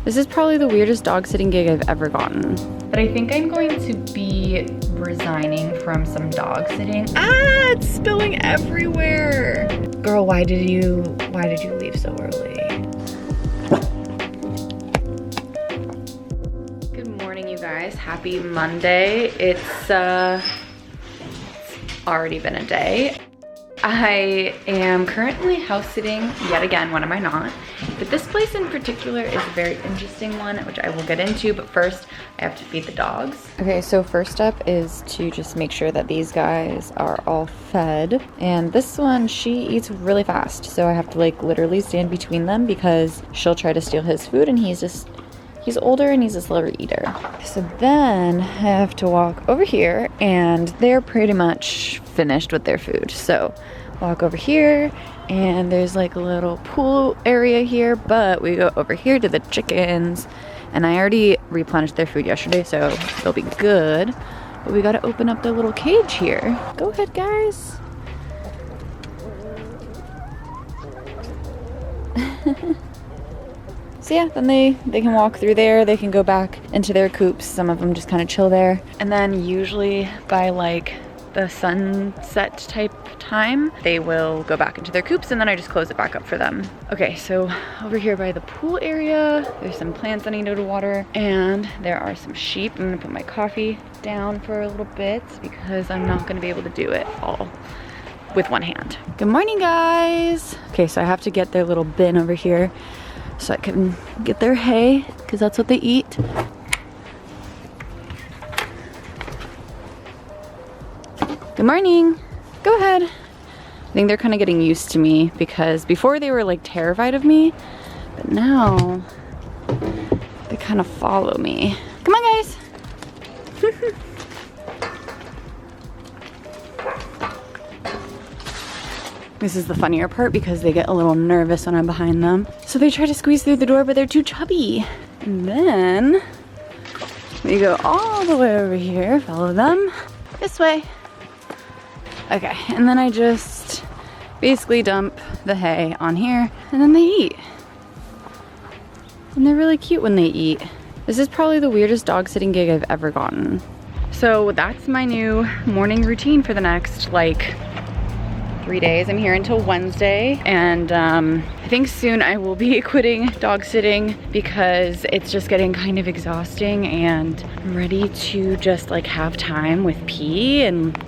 This is probably the weirdest dog sitting gig I've ever gotten. But I think I'm going to be resigning from some dog sitting. Ah, it's spilling everywhere. Girl, why did you leave so early? Good morning, you guys. Happy Monday. It's already been a day. I am currently house sitting yet again. When am I not? But this place in particular is a very interesting one, which I will get into, but first I have to feed the dogs. Okay, so first step is to just make sure that these guys are all fed. And this one, she eats really fast, so I have to like literally stand between them because she'll try to steal his food, and he's older and he's a slower eater. So then I have to walk over here, and they're pretty much finished with their food. So walk over here, and there's like a little pool area here, but we go over here to the chickens, and I already replenished their food yesterday, so they'll be good. But we gotta open up their little cage here. Go ahead, guys. So yeah, then they can walk through there, they can go back into their coops. Some of them just kind of chill there. And then usually by like the sunset type time, they will go back into their coops, and then I just close it back up for them. Okay, so over here by the pool area, there's some plants I need to water, and there are some sheep. I'm gonna put my coffee down for a little bit because I'm not gonna be able to do it all with one hand. Good morning, guys. Okay, so I have to get their little bin over here so I can get their hay, because that's what they eat. Good morning. Go ahead. I think they're kind of getting used to me, because before they were like terrified of me, but now they kind of follow me. Come on, guys. This is the funnier part because they get a little nervous when I'm behind them. So they try to squeeze through the door, but they're too chubby. And then we go all the way over here, follow them this way. Okay, and then I just basically dump the hay on here, and then they eat. And they're really cute when they eat. This is probably the weirdest dog sitting gig I've ever gotten. So that's my new morning routine for the next like 3 days. I'm here until Wednesday, and I think soon I will be quitting dog sitting because it's just getting kind of exhausting, and I'm ready to just like have time with P and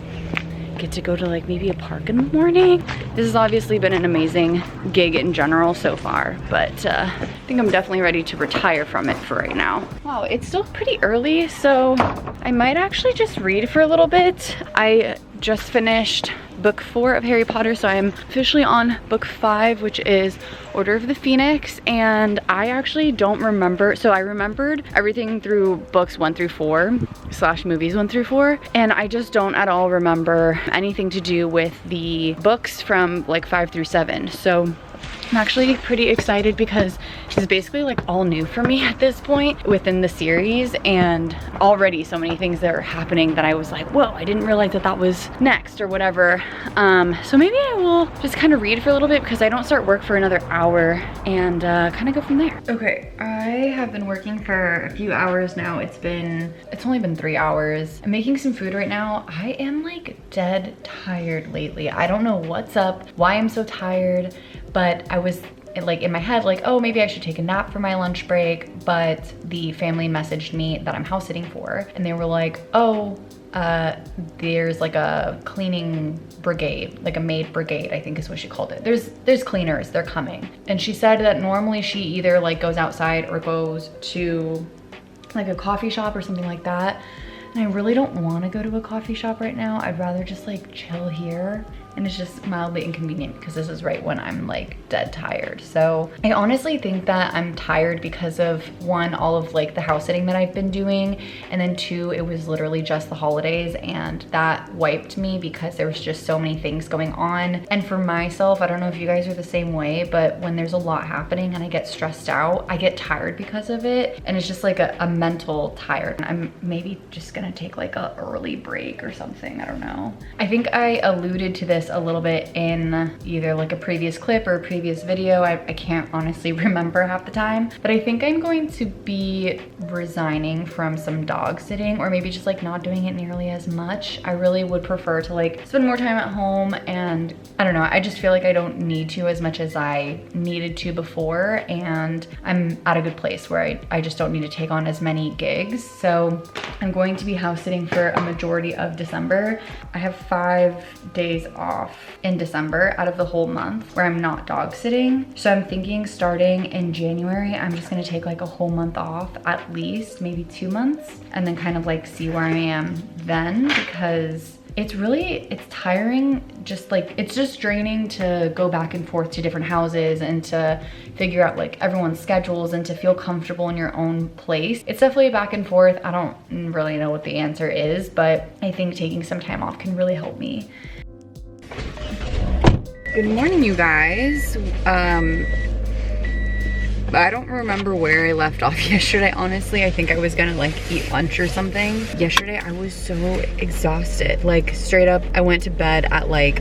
get to go to like maybe a park in the morning. This has obviously been an amazing gig in general so far, but I think I'm definitely ready to retire from it for right now. Wow, it's still pretty early, so I might actually just read for a little bit. I just finished book 4 of Harry Potter, so I'm officially on book 5, which is Order of the Phoenix, and I actually don't remember. So I remembered everything through books 1 through 4 / movies 1 through 4, and I just don't at all remember anything to do with the books from like 5 through 7. So I'm actually pretty excited because she's basically like all new for me at this point within the series, and already so many things that are happening that I was like, whoa, I didn't realize that that was next or whatever. So maybe I will just kind of read for a little bit because I don't start work for another hour, and kind of go from there. Okay, I have been working for a few hours now. It's only been 3 hours. I'm making some food right now. I am like dead tired lately. I don't know what's up, why I'm so tired, but I was like in my head like, oh, maybe I should take a nap for my lunch break, but the family messaged me that I'm house sitting for, and they were like, oh, there's like a cleaning brigade, like a maid brigade, I think is what she called it. There's cleaners, they're coming. And she said that normally she either like goes outside or goes to like a coffee shop or something like that. And I really don't want to go to a coffee shop right now. I'd rather just like chill here. And it's just mildly inconvenient because this is right when I'm like dead tired. So I honestly think that I'm tired because of 1, all of like the house sitting that I've been doing, and then 2, it was literally just the holidays, and that wiped me because there was just so many things going on. And for myself, I don't know if you guys are the same way, but when there's a lot happening and I get stressed out, I get tired because of it, and it's just like a mental tired. I'm maybe just gonna take like a early break or something, I don't know. I think I alluded to this this a little bit in either like a previous clip or a previous video. I can't honestly remember half the time, but I think I'm going to be resigning from some dog sitting, or maybe just like not doing it nearly as much. I really would prefer to like spend more time at home, and I don't know, I just feel like I don't need to as much as I needed to before, and I'm at a good place where I just don't need to take on as many gigs. So I'm going to be house sitting for a majority of December. I have 5 days off in December out of the whole month where I'm not dog sitting. So I'm thinking starting in January, I'm just gonna take like a whole month off, at least maybe 2 months, and then kind of like see where I am then, because it's tiring. Just like, it's just draining to go back and forth to different houses and to figure out like everyone's schedules and to feel comfortable in your own place. It's definitely back and forth. I don't really know what the answer is, but I think taking some time off can really help me. Good morning, you guys. I don't remember where I left off yesterday. Honestly, I think I was gonna like eat lunch or something. Yesterday, I was so exhausted. Like straight up, I went to bed at like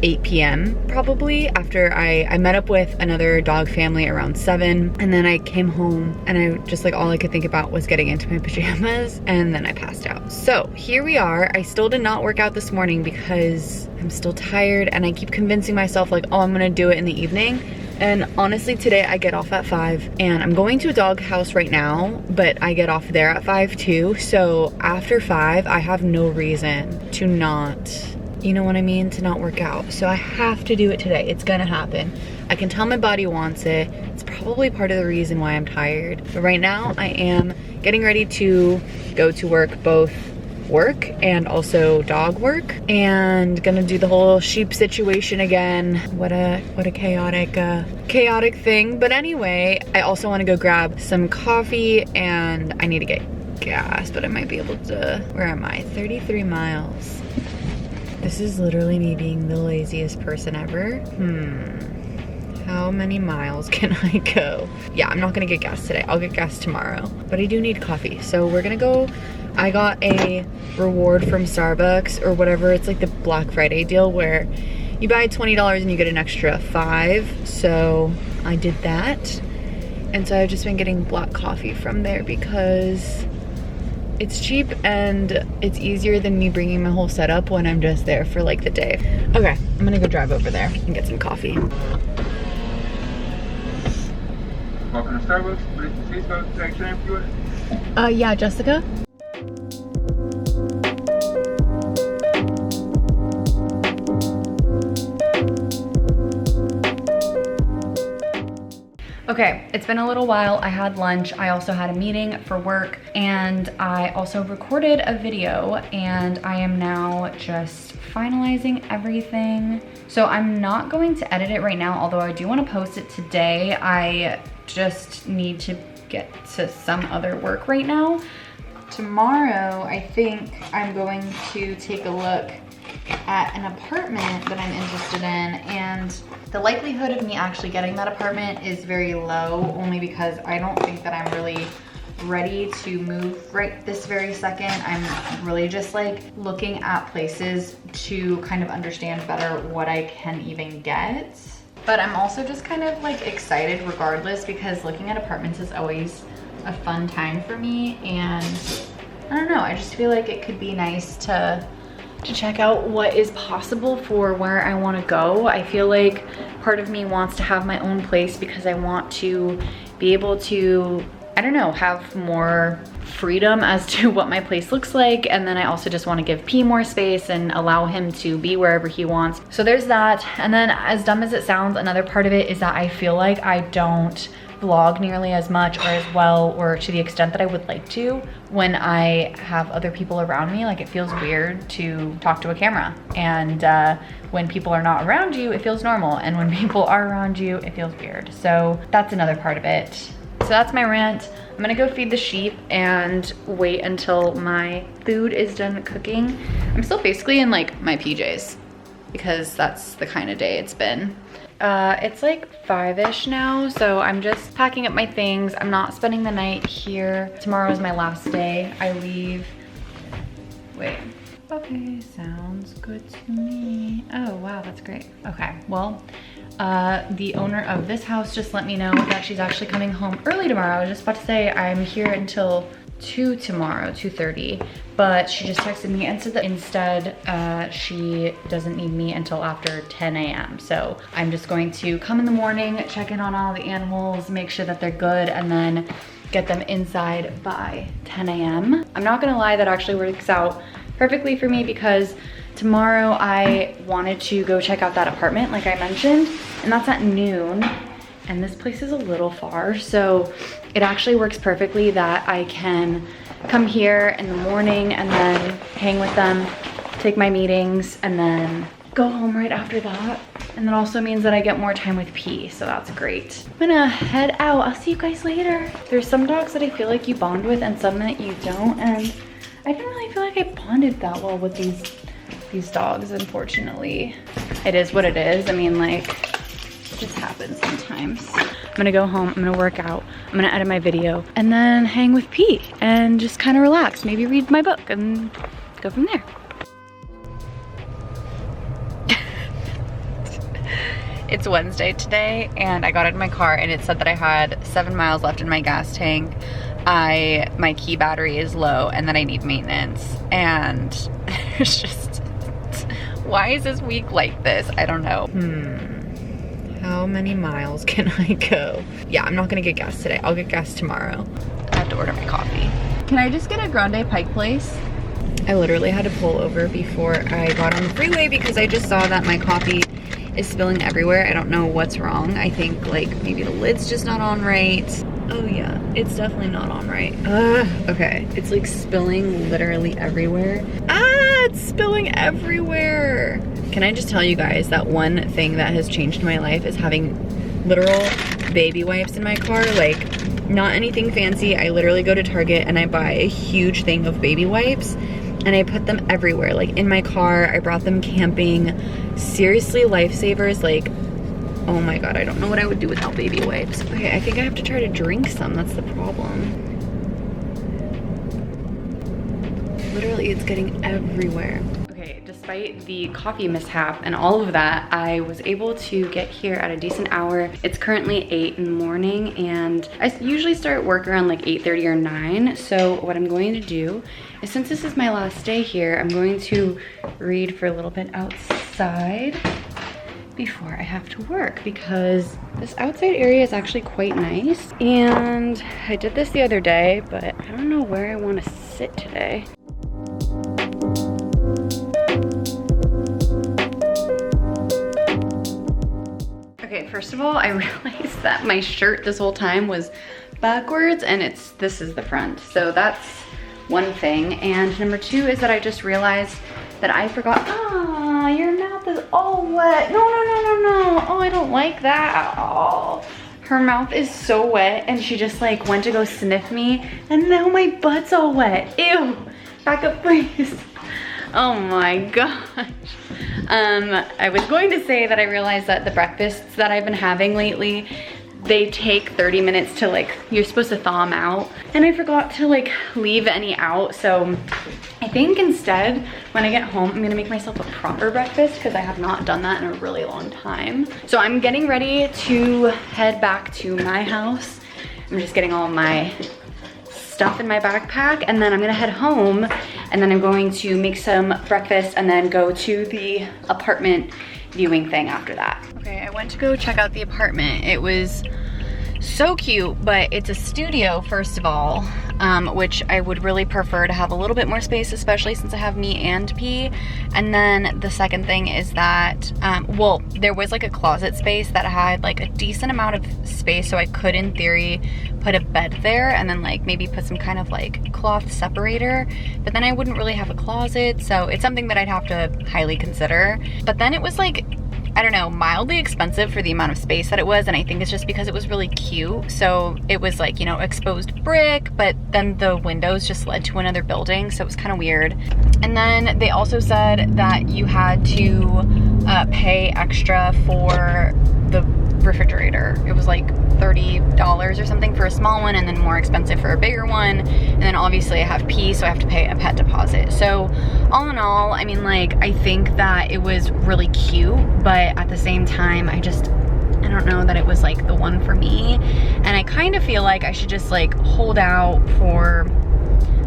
8 p.m. probably, after I met up with another dog family around 7, and then I came home and I just like, all I could think about was getting into my pajamas, and then I passed out. So here we are. I still did not work out this morning because I'm still tired, and I keep convincing myself like, oh, I'm gonna do it in the evening. And honestly, today I get off at 5, and I'm going to a dog house right now, but I get off there at 5 too. So after 5, I have no reason to not, you know what I mean, to not work out. So I have to do it today. It's gonna happen. I can tell my body wants it. It's probably part of the reason why I'm tired. But right now I am getting ready to go to work, both work and also dog work, and gonna do the whole sheep situation again. What a chaotic thing. But anyway, I also want to go grab some coffee, and I need to get gas, but I might be able to. Where am I? 33 miles. This is literally me being the laziest person ever. How many miles can I go? Yeah, I'm not gonna get gas today. I'll get gas tomorrow, but I do need coffee, so we're gonna go. I got a reward from Starbucks or whatever. It's like the Black Friday deal where you buy $20 and you get an extra 5. So I did that. And so I've just been getting black coffee from there because it's cheap and it's easier than me bringing my whole setup when I'm just there for like the day. Okay, I'm gonna go drive over there and get some coffee. Welcome to Starbucks. What is the seatbelt? Thanks for you. Yeah, Jessica? Okay, it's been a little while. I had lunch. I also had a meeting for work, and I also recorded a video, and I am now just finalizing everything. So I'm not going to edit it right now, although I do want to post it today. I just need to get to some other work right now. Tomorrow, I think I'm going to take a look at an apartment that I'm interested in, and the likelihood of me actually getting that apartment is very low, only because I don't think that I'm really ready to move right this very second. I'm really just like looking at places to kind of understand better what I can even get. But I'm also just kind of like excited regardless, because looking at apartments is always a fun time for me, and I don't know, I just feel like it could be nice to check out what is possible for where I want to go. I feel like part of me wants to have my own place because I want to be able to, I don't know, have more freedom as to what my place looks like. And then I also just want to give P more space and allow him to be wherever he wants. So there's that. And then, as dumb as it sounds, another part of it is that I feel like I don't vlog nearly as much or as well or to the extent that I would like to when I have other people around me. Like, it feels weird to talk to a camera, and when people are not around you, it feels normal, and when people are around you, it feels weird. So that's another part of it. So that's my rant. I'm gonna go feed the sheep and wait until my food is done cooking. I'm still basically in like my PJs because that's the kind of day it's been. It's like 5-ish now, so I'm just packing up my things. I'm not spending the night here. Tomorrow is my last day. I leave, wait, Okay, sounds good to me. Oh, wow, that's great. Okay, well, the owner of this house just let me know that she's actually coming home early tomorrow. I was just about to say I'm here until 2 tomorrow, 2:30, but she just texted me and said that instead she doesn't need me until after 10 a.m. So I'm just going to come in the morning, check in on all the animals, make sure that they're good, and then get them inside by 10 a.m. I'm not gonna lie, that actually works out perfectly for me because tomorrow I wanted to go check out that apartment like I mentioned, and that's at noon, and this place is a little far, so it actually works perfectly that I can come here in the morning and then hang with them, take my meetings, and then go home right after that. And that also means that I get more time with P, so that's great. I'm gonna head out. I'll see you guys later. There's some dogs that I feel like you bond with and some that you don't, and I didn't really feel like I bonded that well with these dogs, unfortunately. It is what it is. I mean, like, it just happens sometimes. I'm gonna go home, I'm gonna work out, I'm gonna edit my video, and then hang with P and just kind of relax, maybe read my book and go from there. It's Wednesday today, and I got in my car and it said that I had 7 miles left in my gas tank. My key battery is low and that I need maintenance. And it's just, why is this week like this? I don't know. How many miles can I go? Yeah, I'm not gonna get gas today. I'll get gas tomorrow. I have to order my coffee. Can I just get a grande Pike Place? I literally had to pull over before I got on the freeway because I just saw that my coffee is spilling everywhere. I don't know what's wrong. I think like maybe the lid's just not on right. Oh yeah, it's definitely not on right. Okay, it's like spilling literally everywhere. It's spilling everywhere. Can I just tell you guys that one thing that has changed my life is having literal baby wipes in my car? Like, not anything fancy. I literally go to Target and I buy a huge thing of baby wipes and I put them everywhere, like in my car. I brought them camping. Seriously, lifesavers. Like, oh my God, I don't know what I would do without baby wipes. Okay, I think I have to try to drink some. That's the problem. Literally, it's getting everywhere. Okay, despite the coffee mishap and all of that, I was able to get here at a decent hour. It's currently 8 in the morning, and I usually start work around like 8:30 or 9. So what I'm going to do is, since this is my last day here, I'm going to read for a little bit outside before I have to work, because this outside area is actually quite nice. And I did this the other day, but I don't know where I want to sit today. Okay, first of all, I realized that my shirt this whole time was backwards, and this is the front. So that's one thing. And number two is that I just realized that I forgot, your mouth is all wet. No. Oh, I don't like that at all. Her mouth is so wet, and she just like went to go sniff me, and now my butt's all wet. Ew, back up please. Oh my gosh. I was going to say that I realized that the breakfasts that I've been having lately, they take 30 minutes to like, you're supposed to thaw them out. And I forgot to like leave any out. So I think instead, when I get home, I'm gonna make myself a proper breakfast because I have not done that in a really long time. So I'm getting ready to head back to my house. I'm just getting all of my stuff in my backpack, and then I'm gonna head home, and then I'm going to make some breakfast and then go to the apartment viewing thing after that. Okay, I went to go check out the apartment. It was so cute, but it's a studio, first of all, which I would really prefer to have a little bit more space, especially since I have me and P. And then the second thing is that, well, there was like a closet space that had like a decent amount of space, so I could, in theory, put a bed there and then like maybe put some kind of like cloth separator, but then I wouldn't really have a closet, so it's something that I'd have to highly consider. But then it was like, I don't know, mildly expensive for the amount of space that it was, and I think it's just because it was really cute. So it was like, you know, exposed brick, but then the windows just led to another building, so it was kind of weird. And then they also said that you had to pay extra for the refrigerator. It was like $30 or something for a small one, and then more expensive for a bigger one. And then obviously I have P, so I have to pay a pet deposit. So all in all, I mean, like, I think that it was really cute, but at the same time, I don't know that it was like the one for me. And I kind of feel like I should just like hold out for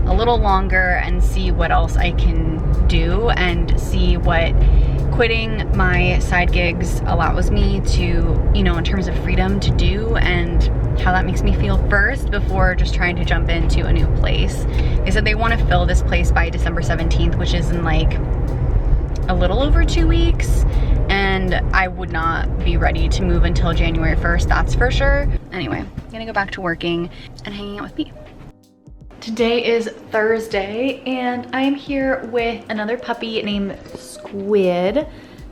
a little longer and see what else I can do, and see what quitting my side gigs allows me to, you know, in terms of freedom to do, and how that makes me feel first before just trying to jump into a new place. They said they want to fill this place by December 17th, which is in like a little over 2 weeks, and I would not be ready to move until January 1st, that's for sure. Anyway, I'm gonna go back to working and hanging out with P. Today is Thursday, and I am here with another puppy named Squid.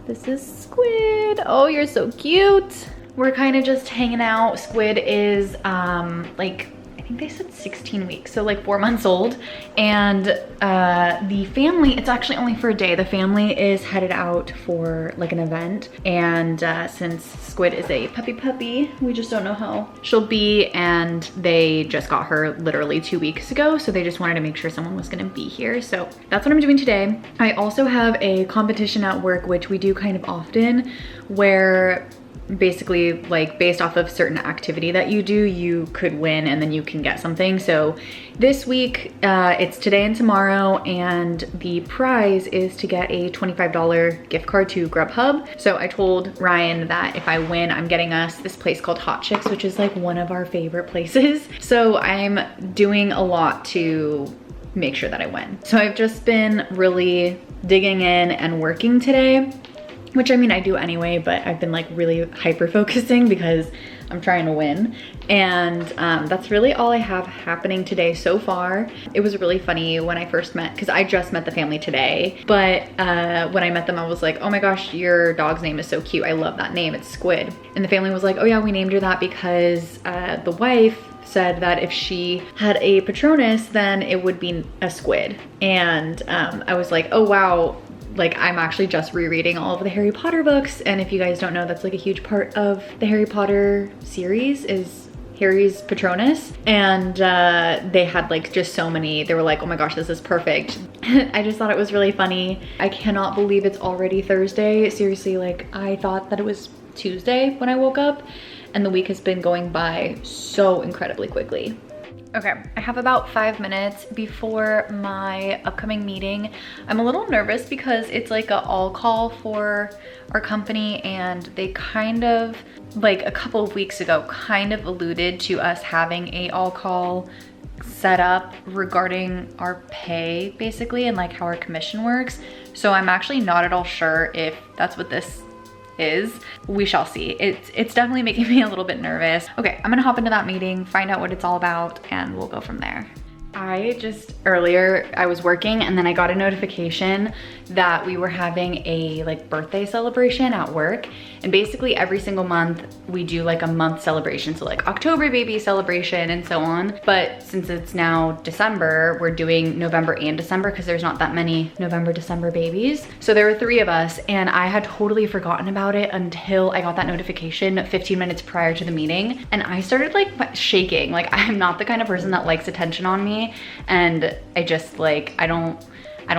This is Squid. Oh, you're so cute. We're kind of just hanging out. Squid is like, I think they said 16 weeks, so like 4 months old. And the family, it's actually only for a day. The family is headed out for like an event. And since Squid is a puppy, we just don't know how she'll be. And they just got her literally 2 weeks ago. So they just wanted to make sure someone was gonna be here. So that's what I'm doing today. I also have a competition at work, which we do kind of often, where basically, like, based off of certain activity that you do, you could win and then you can get something. So this week, it's today and tomorrow, and the prize is to get a $25 gift card to Grubhub. So I told Ryan that if I win, I'm getting us this place called Hot Chicks, which is like one of our favorite places. So I'm doing a lot to make sure that I win. So I've just been really digging in and working today, which I mean, I do anyway, but I've been like really hyper focusing because I'm trying to win. And that's really all I have happening today so far. It was really funny when I first met, because I just met the family today, but when I met them, I was like, oh my gosh, your dog's name is so cute. I love that name, it's Squid. And the family was like, oh yeah, we named her that because the wife said that if she had a Patronus, then it would be a squid. And I was like, oh wow, like I'm actually just rereading all of the Harry Potter books, and if you guys don't know, that's like a huge part of the Harry Potter series is Harry's Patronus. And they had like just so many, they were like, oh my gosh, this is perfect. I just thought it was really funny. I cannot believe it's already Thursday. Seriously, like I thought that it was Tuesday when I woke up, and the week has been going by so incredibly quickly. Okay, I have about 5 minutes before my upcoming meeting. I'm a little nervous because it's like a all call for our company, and they kind of, like a couple of weeks ago, kind of alluded to us having a all call set up regarding our pay basically, and like how our commission works. So I'm actually not at all sure if that's what this is. We shall see. It's definitely making me a little bit nervous. Okay, I'm gonna hop into that meeting, find out what it's all about, and we'll go from there. Earlier I was working, and then I got a notification that we were having a like birthday celebration at work. And basically every single month we do like a month celebration. So like October baby celebration and so on. But since it's now December, we're doing November and December because there's not that many November, December babies. So there were 3 of us, and I had totally forgotten about it until I got that notification 15 minutes prior to the meeting. And I started like shaking. Like I'm not the kind of person that likes attention on me. And I just like, I don't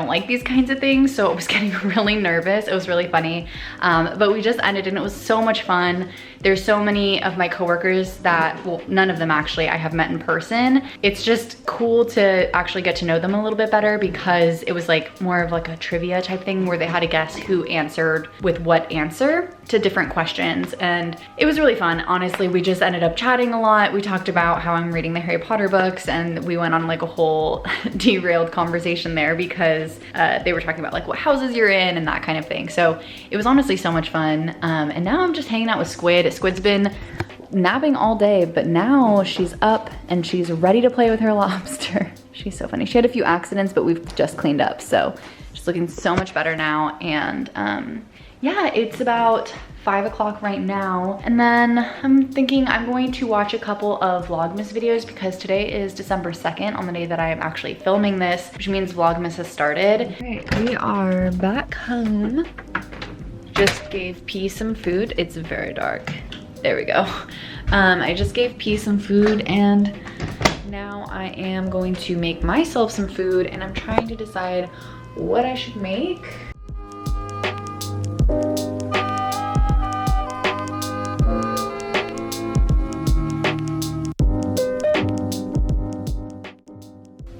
like these kinds of things, so it was getting really nervous. It was really funny, but we just ended, and it was so much fun. There's so many of my coworkers that, well, none of them actually I have met in person. It's just cool to actually get to know them a little bit better, because it was like more of like a trivia type thing where they had to guess who answered with what answer to different questions, and it was really fun. Honestly, we just ended up chatting a lot. We talked about how I'm reading the Harry Potter books, and we went on like a whole derailed conversation there because they were talking about like what houses you're in and that kind of thing. So it was honestly so much fun. And now I'm just hanging out with Squid. Squid's been napping all day, but now she's up and she's ready to play with her lobster. She's so funny. She had a few accidents, but we've just cleaned up. So she's looking so much better now. And yeah, it's about 5 o'clock right now. And then I'm thinking I'm going to watch a couple of Vlogmas videos because today is December 2nd, on the day that I am actually filming this, which means Vlogmas has started. All right, we are back home. Just gave P some food. It's very dark. There we go. I just gave P some food, and now I am going to make myself some food, and I'm trying to decide what I should make.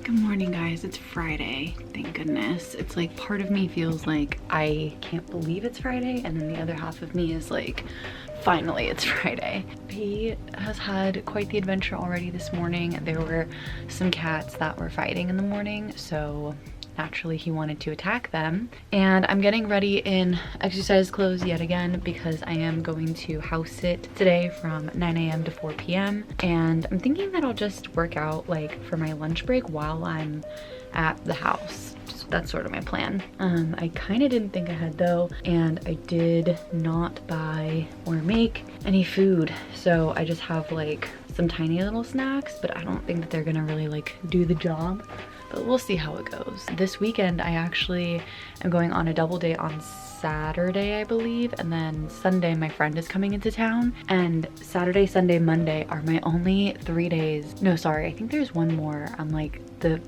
Good morning, guys. It's Friday. Thank goodness. It's like part of me feels like I can't believe it's Friday, and then the other half of me is like, finally it's Friday. P has had quite the adventure already this morning. There were some cats that were fighting in the morning, so naturally he wanted to attack them. And I'm getting ready in exercise clothes yet again because I am going to house sit today from 9 a.m. to 4 p.m. And I'm thinking that I'll just work out like for my lunch break while I'm at the house. That's sort of my plan. I kind of didn't think ahead though, and I did not buy or make any food. So I just have like some tiny little snacks, but I don't think that they're gonna really like do the job, but we'll see how it goes. This weekend, I actually am going on a double date on Saturday, I believe, and then Sunday my friend is coming into town, and Saturday, Sunday, Monday are my only 3 days. No, sorry, I think there's one more on like the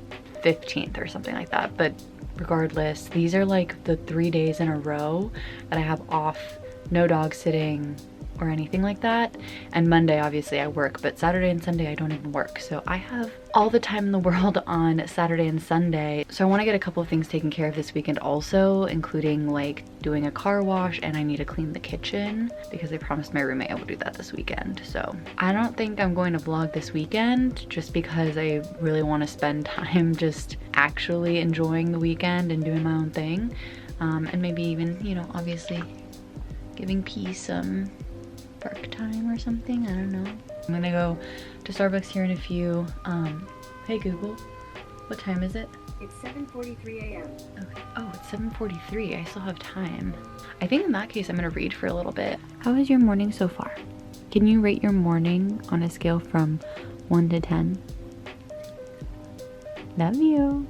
15th or something like that, but regardless, these are like the 3 days in a row that I have off, no dog sitting or anything like that. And Monday obviously I work, but Saturday and Sunday I don't even work, so I have all the time in the world on Saturday and Sunday. So I want to get a couple of things taken care of this weekend also, including like doing a car wash, and I need to clean the kitchen because I promised my roommate I would do that this weekend. So I don't think I'm going to vlog this weekend just because I really want to spend time just actually enjoying the weekend and doing my own thing, and maybe even, you know, obviously giving P some park time or something. I don't know. I'm gonna go to Starbucks here in a few. Hey Google, what time is it? It's 7:43 a.m. Okay. Oh, it's 7:43. I still have time. I think in that case I'm gonna read for a little bit. How is your morning so far? Can you rate your morning on a scale from 1 to 10? Love you.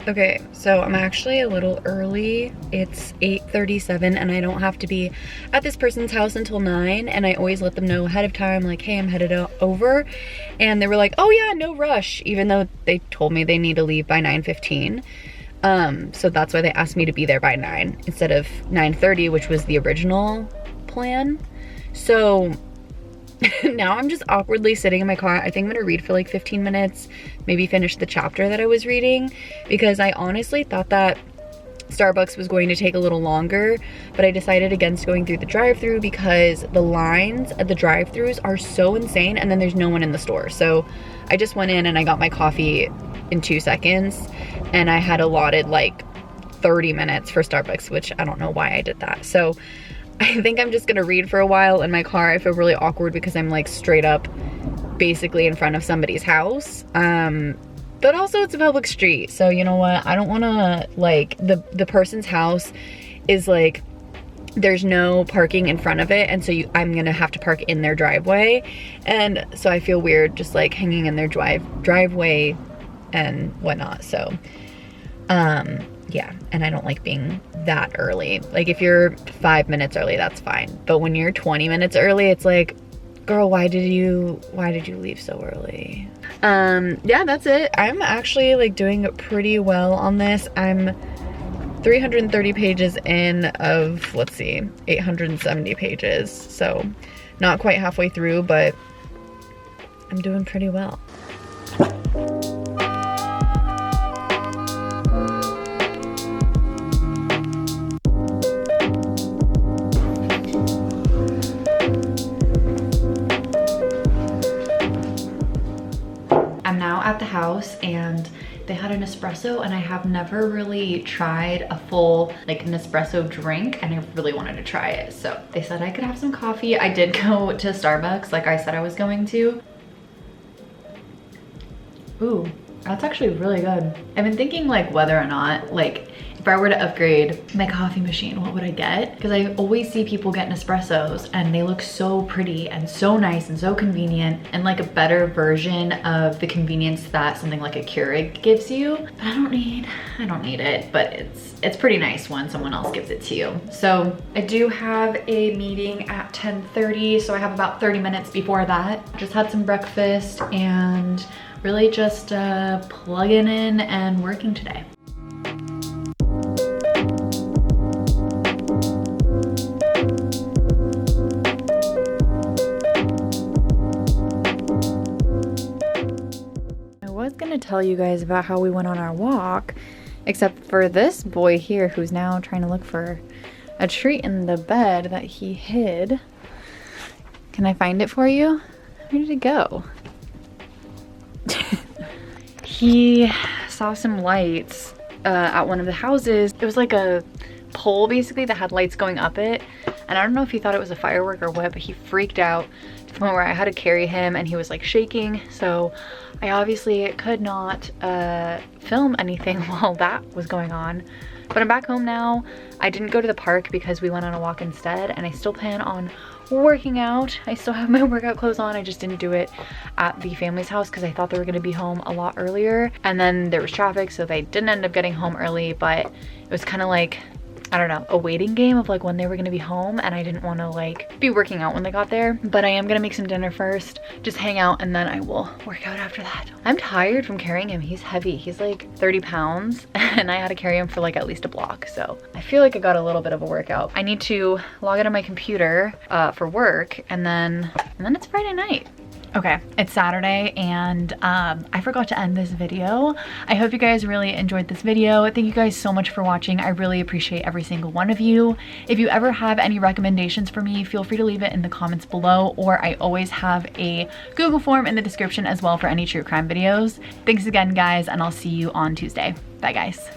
Okay, so I'm actually a little early. It's 8:37 and I don't have to be at this person's house until 9, and I always let them know ahead of time, like, hey, I'm headed over. And they were like, oh yeah, no rush, even though they told me they need to leave by 9:15. So that's why they asked me to be there by 9 instead of 9:30, which was the original plan. So now I'm just awkwardly sitting in my car. I think I'm gonna read for like 15 minutes, maybe finish the chapter that I was reading, because I honestly thought that Starbucks was going to take a little longer, but I decided against going through the drive-thru because the lines at the drive-thrus are so insane, and then there's no one in the store. So I just went in and I got my coffee in 2 seconds, and I had allotted like 30 minutes for Starbucks, which I don't know why I did that. So I think I'm just gonna read for a while in my car. I feel really awkward because I'm like straight up basically in front of somebody's house. But also it's a public street, so you know what? I don't wanna, like, the person's house is like, there's no parking in front of it, and so I'm gonna have to park in their driveway. And so I feel weird just like hanging in their driveway and whatnot. So yeah, and I don't like being that early. Like if you're 5 minutes early, that's fine. But when you're 20 minutes early, it's like, girl, why did you leave so early? Yeah, that's it. I'm actually like doing pretty well on this. I'm 330 pages in of, let's see, 870 pages. So not quite halfway through, but I'm doing pretty well. I'm now at the house and they had an espresso, and I have never really tried a full like Nespresso drink, and I really wanted to try it. So they said I could have some coffee. I did go to Starbucks like I said I was going to. Ooh, that's actually really good. I've been thinking like whether or not, like, if I were to upgrade my coffee machine, what would I get? Because I always see people get Nespressos and they look so pretty and so nice and so convenient and like a better version of the convenience that something like a Keurig gives you. But I don't need it, but it's pretty nice when someone else gives it to you. So I do have a meeting at 10:30, so I have about 30 minutes before that. Just had some breakfast and really just plugging in and working today. I was gonna tell you guys about how we went on our walk, except for this boy here who's now trying to look for a treat in the bed that he hid. Can I find it for you? Where did it go? He saw some lights at one of the houses. It was like a pole basically that had lights going up it. And I don't know if he thought it was a firework or what, but he freaked out to the point where I had to carry him and he was like shaking. So I obviously could not film anything while that was going on. But I'm back home now. I didn't go to the park because we went on a walk instead, and I still plan on working out. I still have my workout clothes on. I just didn't do it at the family's house because I thought they were gonna be home a lot earlier. And then there was traffic, so they didn't end up getting home early, but it was kind of like, I don't know, a waiting game of like when they were gonna be home, and I didn't want to like be working out when they got there. But I am gonna make some dinner first, just hang out, and then I will work out after that. I'm tired from carrying him. He's heavy. He's like 30 pounds and I had to carry him for like at least a block. So I feel like I got a little bit of a workout. I need to log out on my computer for work, and then it's Friday night. Okay, it's Saturday and I forgot to end this video. I hope you guys really enjoyed this video. Thank you guys so much for watching. I really appreciate every single one of you. If you ever have any recommendations for me, feel free to leave it in the comments below, or I always have a Google form in the description as well for any true crime videos. Thanks again, guys, and I'll see you on Tuesday. Bye, guys.